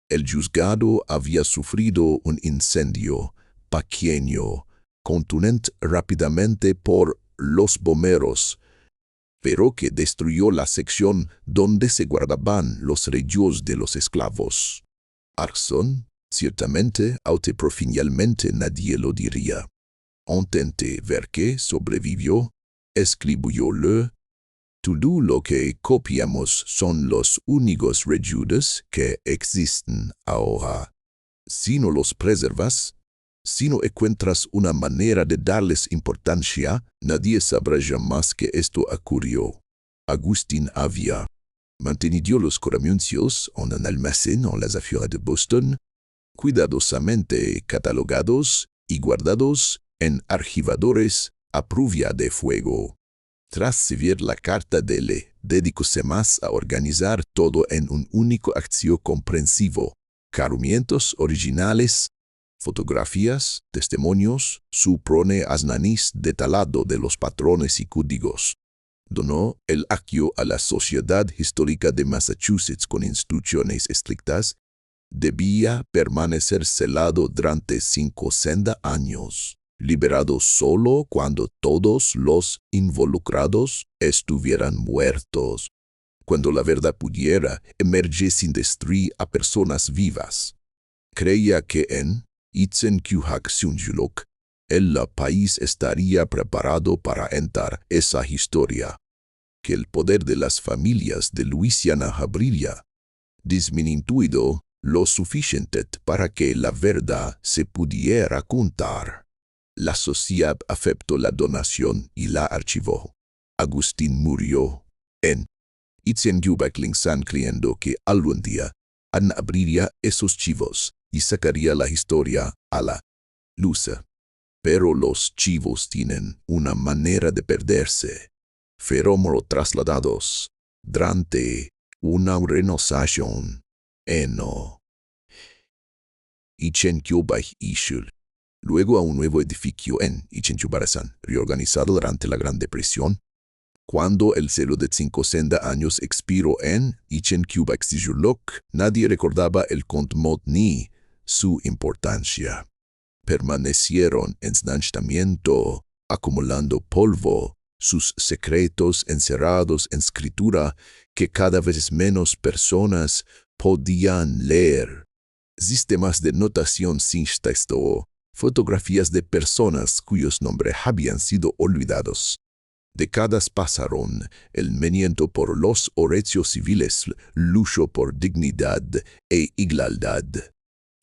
El juzgado había sufrido un incendio pequeño, contundente rápidamente por los bomberos, pero que destruyó la sección donde se guardaban los reliquios de los esclavos. Arson, ciertamente, aunque profesionalmente nadie lo diría. Intenté ver que sobrevivió, escribióle. Todo lo que copiamos son los únicos reliquios que existen ahora. Si no los preservas, si no encuentras una manera de darles importancia, nadie sabrá jamás que esto ocurrió. Agustín había mantenido los coramuncios en un almacén en las afueras de Boston, cuidadosamente catalogados y guardados en archivadores a prueba de fuego. Tras recibir la carta de Le, dedicóse más a organizar todo en un único acto comprensivo: carrumientos originales, fotografías, testimonios, su prone asnanis detallado de los patrones y códigos. Donó el acto a la Sociedad Histórica de Massachusetts con instrucciones estrictas. Debía permanecer celado durante 50 años, liberado solo cuando todos los involucrados estuvieran muertos. Cuando la verdad pudiera emerger sin destruir a personas vivas. Creía que en Itzenkyuhaksunjulok el país estaría preparado para entrar esa historia, que el poder de las familias de Luisiana habría disminuido lo suficiente para que la verdad se pudiera contar. La sociedad aceptó la donación y la archivó. Agustín murió en Itzenkyubaklingsan creyendo que algún día abriría esos chivos y sacaría la historia a la luz. Pero los chivos tienen una manera de perderse. Fueron trasladados durante una renovación en Ichenkyubaishul. Luego a un nuevo edificio en Ichenkyubarazán, reorganizado durante la Gran Depresión. Cuando el celo de 50 años expiró en Ichenkyubaixijulok, nadie recordaba el contmot ni su importancia. Permanecieron en estancamiento, acumulando polvo, sus secretos encerrados en escritura que cada vez menos personas podían leer. Sistemas de notación sin texto, fotografías de personas cuyos nombres habían sido olvidados. Décadas pasaron, el movimiento por los derechos civiles luchó por dignidad e igualdad.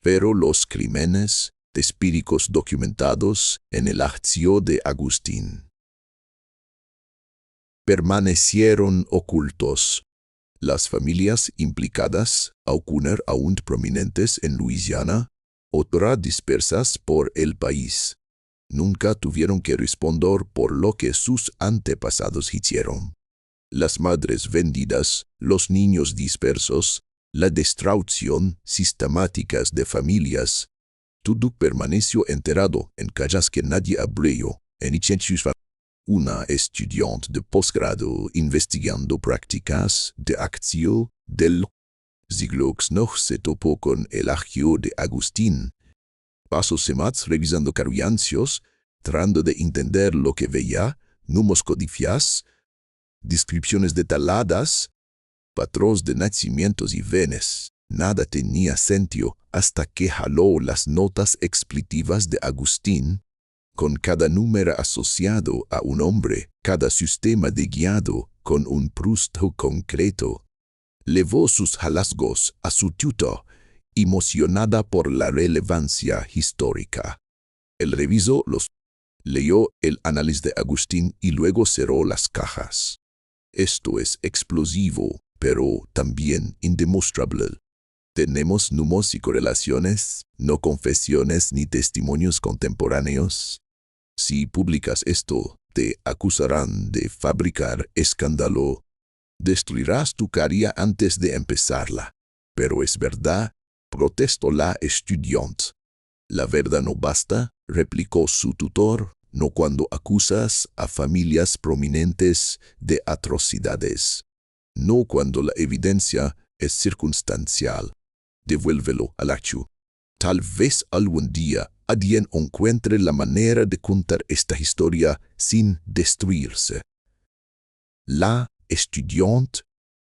Pero los crímenes espíricos documentados en el acto de Agustín permanecieron ocultos. Las familias implicadas, algunas aún prominentes en Luisiana, otras dispersas por el país, nunca tuvieron que responder por lo que sus antepasados hicieron. Las madres vendidas, los niños dispersos, la destrucción sistemática de familias, todo permaneció enterrado en calles que nadie abrió. En Ichenkyuba, una estudiante de posgrado investigando prácticas de acción del siglo XIX se topó con el acto de Agustín. Pasó semanas revisando carruancios, tratando de entender lo que veía, números codificados, descripciones detalladas, patrones de nacimientos y venes. Nada tenía sentido hasta que jaló las notas explicativas de Agustín, con cada número asociado a un hombre, cada sistema de guiado con un puesto concreto. Levó sus hallazgos a su tutor, emocionada por la relevancia histórica. Él revisó los, leyó el análisis de Agustín y luego cerró las cajas. Esto es explosivo, pero también indemostrable. Tenemos números y correlaciones, no confesiones ni testimonios contemporáneos. Si publicas esto, te acusarán de fabricar escándalo. Destruirás tu carrera antes de empezarla. Pero es verdad, protestó la estudiante. La verdad no basta, replicó su tutor, no cuando acusas a familias prominentes de atrocidades. No cuando la evidencia es circunstancial. Devuélvelo al hecho. Tal vez algún día alguien encuentre la manera de contar esta historia sin destruirse. La estudiante,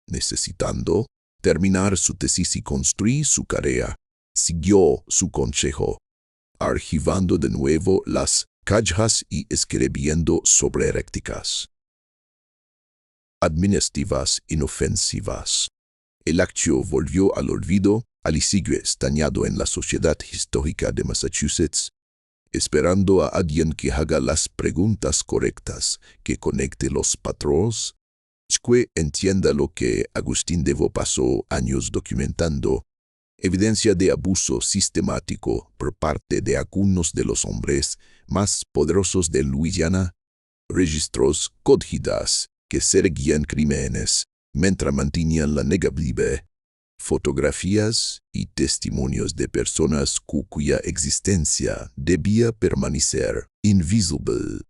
necesitando terminar su tesis y construir su carrera, siguió su consejo, archivando de nuevo las cajas y escribiendo sobre recticas administrativas inofensivas. El acto volvió al olvido, y sigue estañado en la Sociedad Histórica de Massachusetts, esperando a alguien que haga las preguntas correctas, que conecte los patrones, que entienda lo que Agustín Devo pasó años documentando, evidencia de abuso sistemático por parte de algunos de los hombres más poderosos de Luisiana, registros códices que seguían crímenes mientras mantenían la negabilidad, fotografías y testimonios de personas cuya existencia debía permanecer invisible.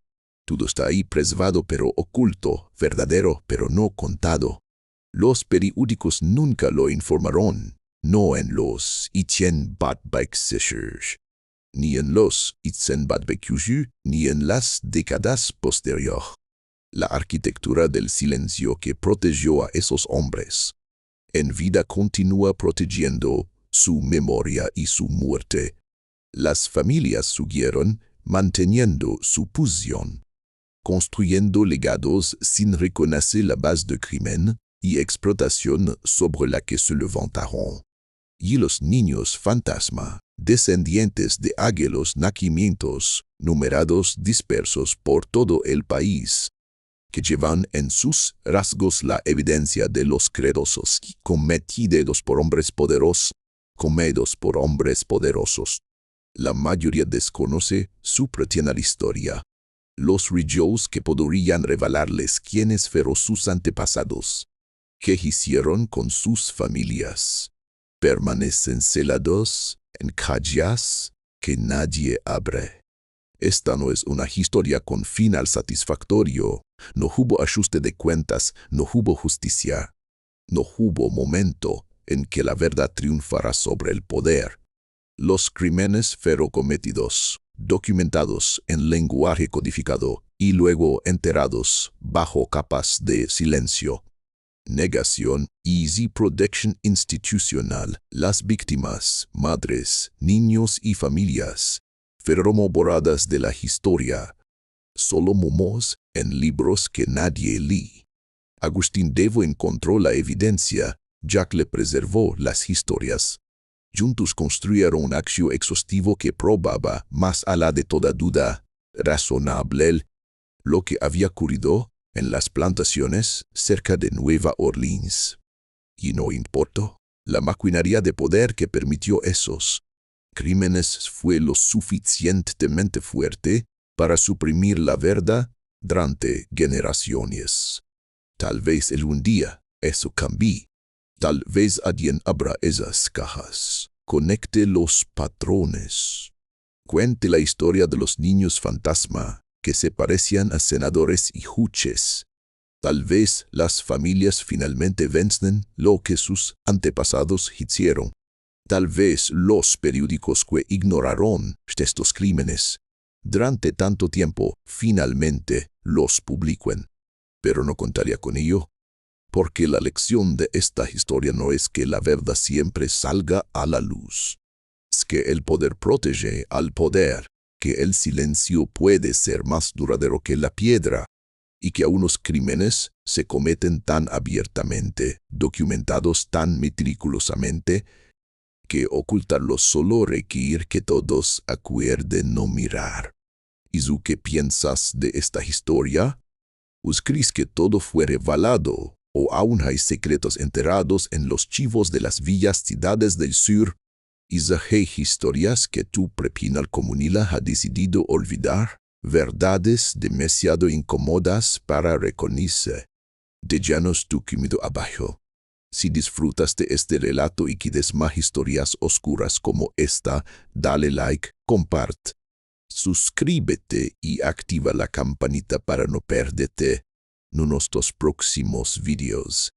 Todo está ahí preservado pero oculto, verdadero pero no contado. Los periódicos nunca lo informaron, no en los Itzenbadbeiksishers, ni en los Itzenbadbeikushu, ni en las décadas posteriores. La arquitectura del silencio que protegió a esos hombres en vida continúa protegiendo su memoria y su muerte. Las familias siguieron manteniendo su posición, construyendo legados sin reconocer la base de crimen y explotación sobre la que se levantaron. Y los niños fantasma, descendientes de aquellos nacimientos, numerados dispersos por todo el país, que llevan en sus rasgos la evidencia de los credosos cometidos por hombres poderosos. La mayoría desconoce su pretendida historia. Los ríos que podrían revelarles quiénes fueron sus antepasados, qué hicieron con sus familias, permanecen celados en calles que nadie abre. Esta no es una historia con final satisfactorio. No hubo ajuste de cuentas, no hubo justicia. No hubo momento en que la verdad triunfará sobre el poder. Los crímenes fueron cometidos, documentados en lenguaje codificado y luego enterrados bajo capas de silencio, negación y protección institucional. Las víctimas, madres, niños y familias, fueron borradas de la historia. Solo momos en libros que nadie lee. Agustín Devo encontró la evidencia, Jack le preservó las historias. Juntos construyeron un acto exhaustivo que probaba, más allá de toda duda razonable, lo que había ocurrido en las plantaciones cerca de Nueva Orleans. Y no importó, la maquinaria de poder que permitió esos crímenes fue lo suficientemente fuerte para suprimir la verdad durante generaciones. Tal vez algún día eso cambie. Tal vez alguien abra esas cajas, conecte los patrones, cuente la historia de los niños fantasma que se parecían a senadores y jueces. Tal vez las familias finalmente vencen lo que sus antepasados hicieron. Tal vez los periódicos que ignoraron estos crímenes durante tanto tiempo finalmente los publiquen. Pero no contaría con ello, porque la lección de esta historia no es que la verdad siempre salga a la luz. Es que el poder protege al poder, que el silencio puede ser más duradero que la piedra, y que algunos crímenes se cometen tan abiertamente, documentados tan meticulosamente, que ocultarlos solo requiere que todos acuerden no mirar. ¿Y tú qué piensas de esta historia? ¿Os crees que todo fue revelado, o aún hay secretos enterrados en los archivos de las viejas ciudades del sur? ¿Y hay historias que tu prepinal comunidad ha decidido olvidar? Verdades demasiado incómodas para reconocer. Déjanos tu comentario abajo. Si disfrutas de este relato y quieres más historias oscuras como esta, dale like, comparte, suscríbete y activa la campanita para no perderte en nuestros próximos videos.